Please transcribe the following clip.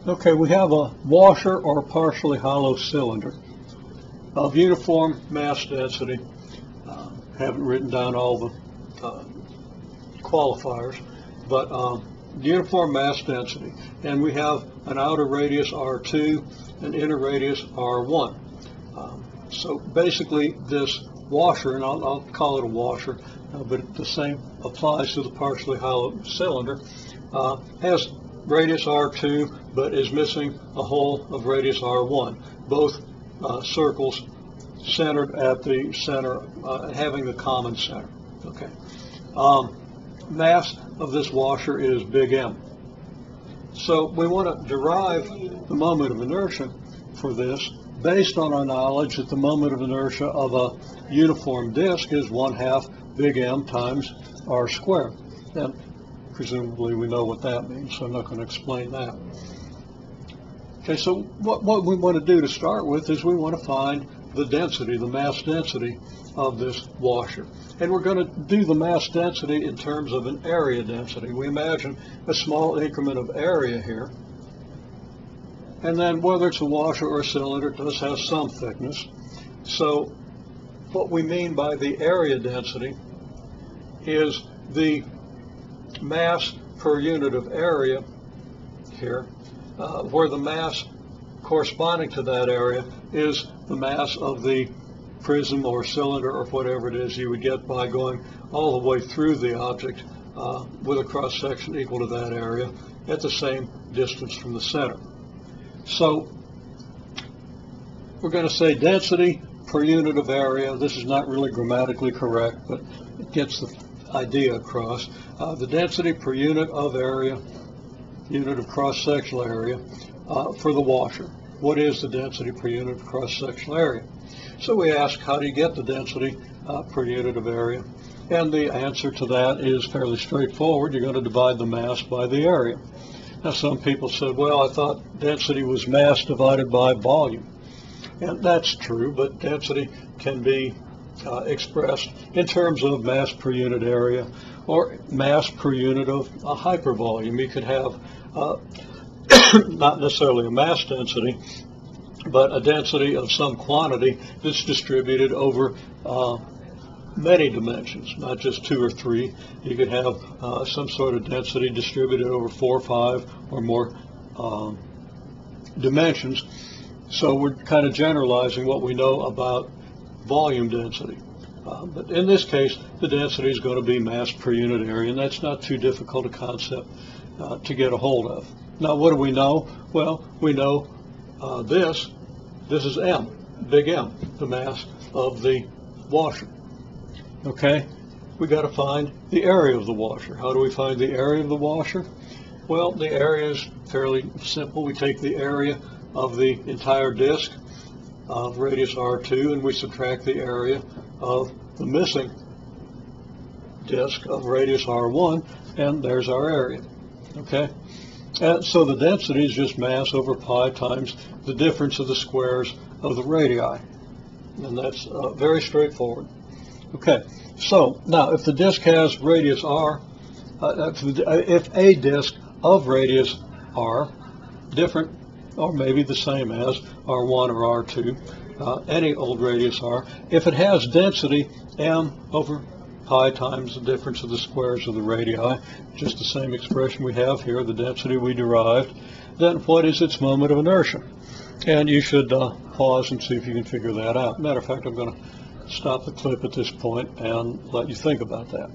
Okay, we have a washer or partially hollow cylinder of uniform mass density. Haven't written down all the qualifiers, but uniform mass density. And we have an outer radius R2, an inner radius R1. So basically this washer, and I'll call it a washer, but the same applies to the partially hollow cylinder, has radius R2 but is missing a hole of radius R1. Both circles centered at the center, having the common center. Okay. Mass of this washer is big M. So we want to derive the moment of inertia for this based on our knowledge that the moment of inertia of a uniform disk is 1/2 big M times R squared. And presumably we know what that means, so I'm not going to explain that. Okay, so what we want to do to start with is we want to find the density, the mass density of this washer. And we're going to do the mass density in terms of an area density. We imagine a small increment of area here. And then whether it's a washer or a cylinder, it does have some thickness. So what we mean by the area density is the mass per unit of area here, where the mass corresponding to that area is the mass of the prism or cylinder or whatever it is you would get by going all the way through the object with a cross section equal to that area at the same distance from the center. So we're going to say density per unit of area. This is not really grammatically correct, but it gets the idea across. The density per unit of area, unit of cross-sectional area, for the washer. What is the density per unit of cross-sectional area? So we ask, how do you get the density per unit of area? And the answer to that is fairly straightforward. You're going to divide the mass by the area. Now some people said, well, I thought density was mass divided by volume. And that's true, but density can be expressed in terms of mass per unit area or mass per unit of a hypervolume. You could have not necessarily a mass density, but a density of some quantity that's distributed over many dimensions, not just 2 or 3. You could have some sort of density distributed over 4 or 5 or more dimensions. So we're kind of generalizing what we know about volume density. But in this case, the density is going to be mass per unit area, and that's not too difficult a concept to get a hold of. Now, what do we know? Well, we know this is M, big M, the mass of the washer. Okay, we got to find the area of the washer. How do we find the area of the washer? Well, the area is fairly simple. We take the area of the entire disk of radius R2 and we subtract the area of the missing disk of radius R1, and there's our area. Okay, and so the density is just mass over pi times the difference of the squares of the radii, and that's very straightforward. Okay, so now if the disk has radius R, if a disk of radius R, different or maybe the same as R1 or R2, any old radius R, if it has density M over pi times the difference of the squares of the radii, just the same expression we have here, the density we derived, then what is its moment of inertia? And you should pause and see if you can figure that out. Matter of fact, I'm going to stop the clip at this point and let you think about that.